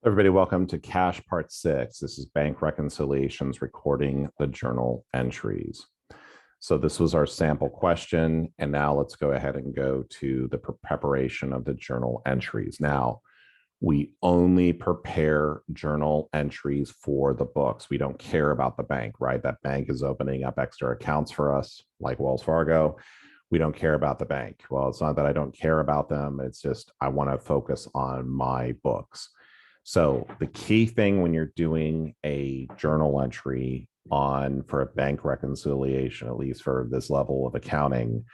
Everybody, welcome to Cash Part 6. This is Bank Reconciliations recording the journal entries. So this was our sample question, and now let's go ahead and go to the preparation of the journal entries. Now, we only prepare journal entries for the books. We don't care about the bank, right? That bank is opening up extra accounts for us, like Wells Fargo. We don't care about the bank. Well, it's not that I don't care about them. It's just I want to focus on my books. So the key thing when you're doing a journal entry for a bank reconciliation, at least for this level of accounting,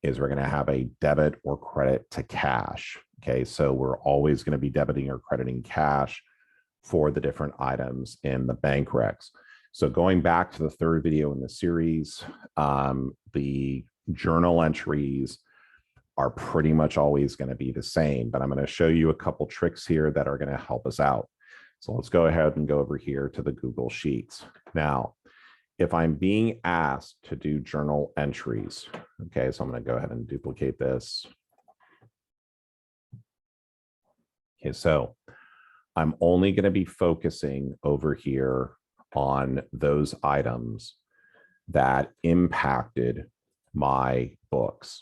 is we're going to have a debit or credit to cash. Okay, so we're always going to be debiting or crediting cash for the different items in the bank recs. So going back to the third video in the series, the journal entries are pretty much always going to be the same, but I'm going to show you a couple tricks here that are going to help us out. So let's go ahead and go over here to the Google Sheets. Now, if I'm being asked to do journal entries, okay, so I'm going to go ahead and duplicate this. Okay, so I'm only going to be focusing over here on those items that impacted my books.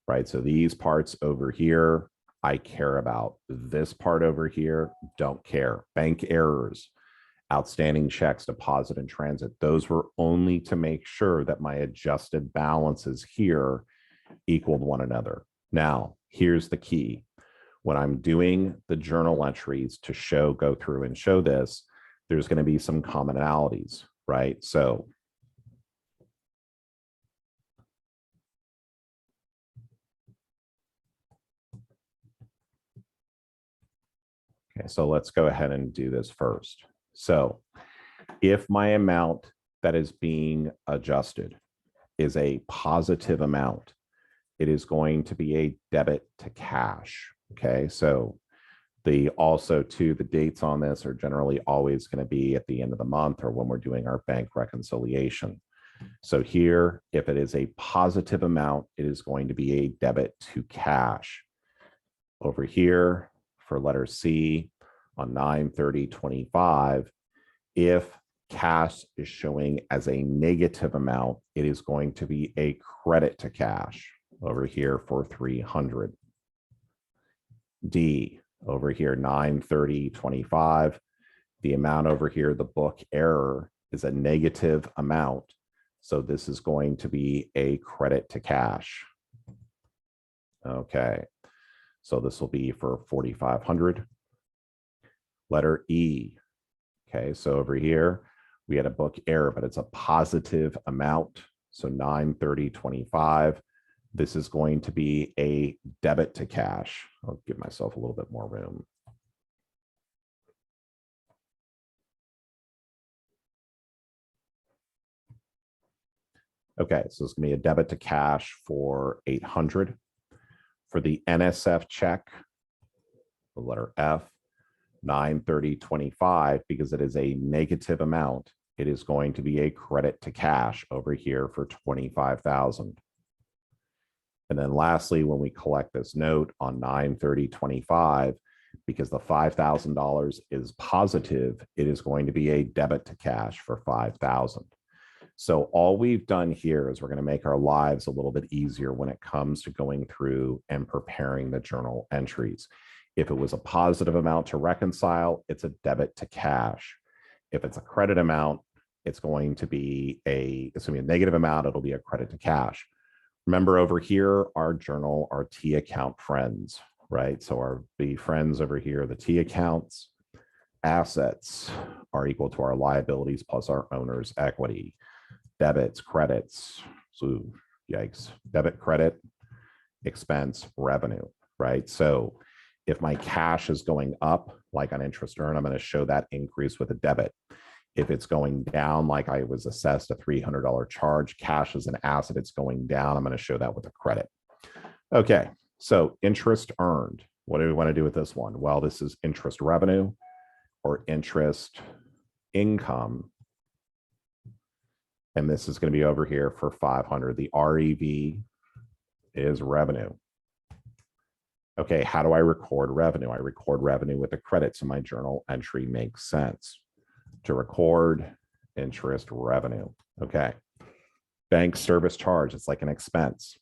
Right, so these parts over here, I care about. This part over here, don't care. Bank errors, outstanding checks, deposit and transit. Those were only to make sure that my adjusted balances here equaled one another. Now, here's the key. When I'm doing the journal entries to go through and show this, there's going to be some commonalities, right? So okay, so let's go ahead and do this first. So if my amount that is being adjusted is a positive amount, it is going to be a debit to cash. Okay, so the dates on this are generally always going to be at the end of the month or when we're doing our bank reconciliation. So here, if it is a positive amount, it is going to be a debit to cash. Over here, for letter C on 9/30/25, if cash is showing as a negative amount, it is going to be a credit to cash over here for 300. D over here 9/30/25, the amount over here, the book error, is a negative amount. So this is going to be a credit to cash. Okay. So this will be for 4,500. Letter E. Okay, so over here, we had a book error, but it's a positive amount. So 9/30/25. This is going to be a debit to cash. I'll give myself a little bit more room. Okay, so it's going to be a debit to cash for 800. For the NSF check, the letter F, 9/30/25, because it is a negative amount, it is going to be a credit to cash over here for 25,000. And then lastly, when we collect this note on 9/30/25, because the $5,000 is positive, it is going to be a debit to cash for 5,000. So all we've done here is we're going to make our lives a little bit easier when it comes to going through and preparing the journal entries. If it was a positive amount to reconcile, it's a debit to cash. If it's a credit amount, it's going to be a negative amount, it'll be a credit to cash. Remember over here, our journal, our T account friends, right? So our B friends over here, the T accounts, assets are equal to our liabilities plus our owner's equity. Debits, credits, so yikes, debit, credit, expense, revenue, right? So if my cash is going up, like on interest earned, I'm going to show that increase with a debit. If it's going down, like I was assessed a $300 charge, cash is an asset, it's going down, I'm going to show that with a credit. Okay, so interest earned. What do we want to do with this one? Well, this is interest revenue or interest income. And this is going to be over here for 500. The REV is revenue. Okay, how do I record revenue? I record revenue with a credit, so my journal entry makes sense. To record interest revenue. Okay. Bank service charge, it's like an expense.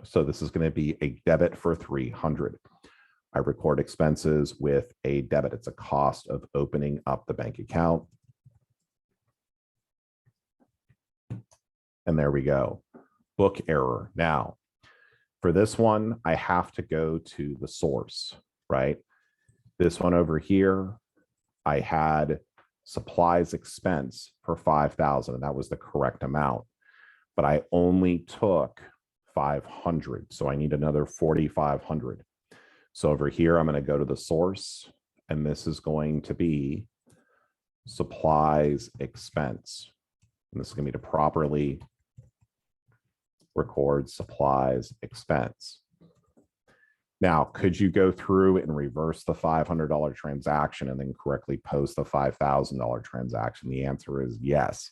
So this is going to be a debit for 300. I record expenses with a debit. It's a cost of opening up the bank account. And there we go. Book error. Now, for this one, I have to go to the source, right? This one over here, I had supplies expense for 5,000, and that was the correct amount. But I only took 500, so I need another 4,500. So over here, I'm going to go to the source, and this is going to be supplies expense. And this is going to be to properly record supplies expense. Now, could you go through and reverse the $500 transaction and then correctly post the $5,000 transaction? The answer is yes.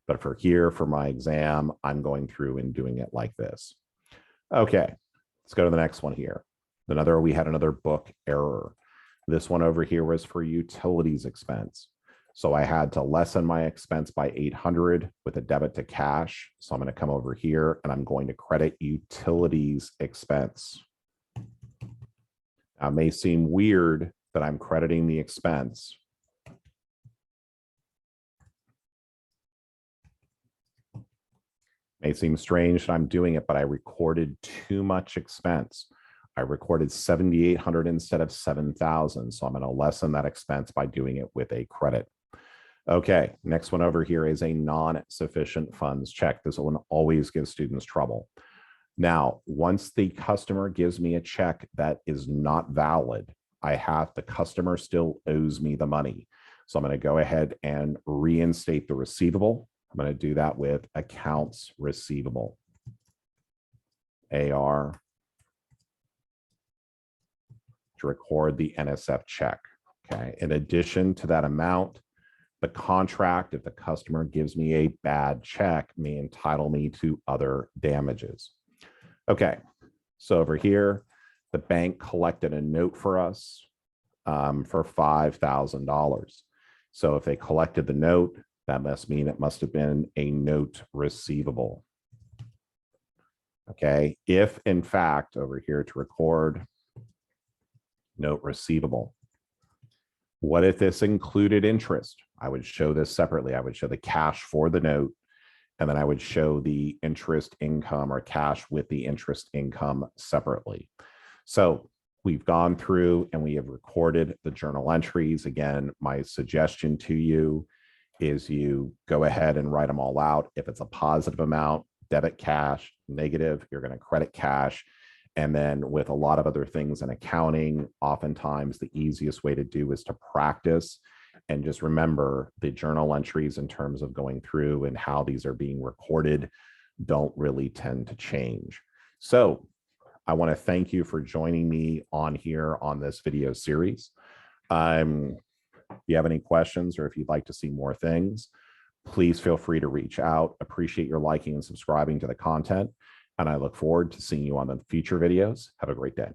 But for here, for my exam, I'm going through and doing it like this. Okay, let's go to the next one here. We had another book error. This one over here was for utilities expense. So I had to lessen my expense by 800 with a debit to cash. So I'm going to come over here and I'm going to credit utilities expense. Now, it may seem weird that I'm crediting the expense. May seem strange that I'm doing it, but I recorded too much expense. I recorded 7,800 instead of 7,000. So I'm going to lessen that expense by doing it with a credit. Okay, next one over here is a non-sufficient funds check. This one always gives students trouble. Now, once the customer gives me a check that is not valid, the customer still owes me the money. So I'm going to go ahead and reinstate the receivable. I'm going to do that with accounts receivable. AR to record the NSF check. Okay, in addition to that amount, the contract, if the customer gives me a bad check, may entitle me to other damages. Okay, so over here, the bank collected a note for us for $5,000. So if they collected the note, that must mean it must have been a note receivable. Okay, if in fact, over here to record note receivable, what if this included interest? I would show this separately. I would show the cash for the note, and then I would show the interest income or cash with the interest income separately. So we've gone through and we have recorded the journal entries. Again, my suggestion to you is you go ahead and write them all out. If it's a positive amount, debit cash, negative, you're going to credit cash. And then with a lot of other things in accounting, oftentimes the easiest way to do is to practice and just remember the journal entries in terms of going through and how these are being recorded don't really tend to change. So I want to thank you for joining me on here on this video series. If you have any questions or if you'd like to see more things, please feel free to reach out. Appreciate your liking and subscribing to the content. And I look forward to seeing you on the future videos. Have a great day.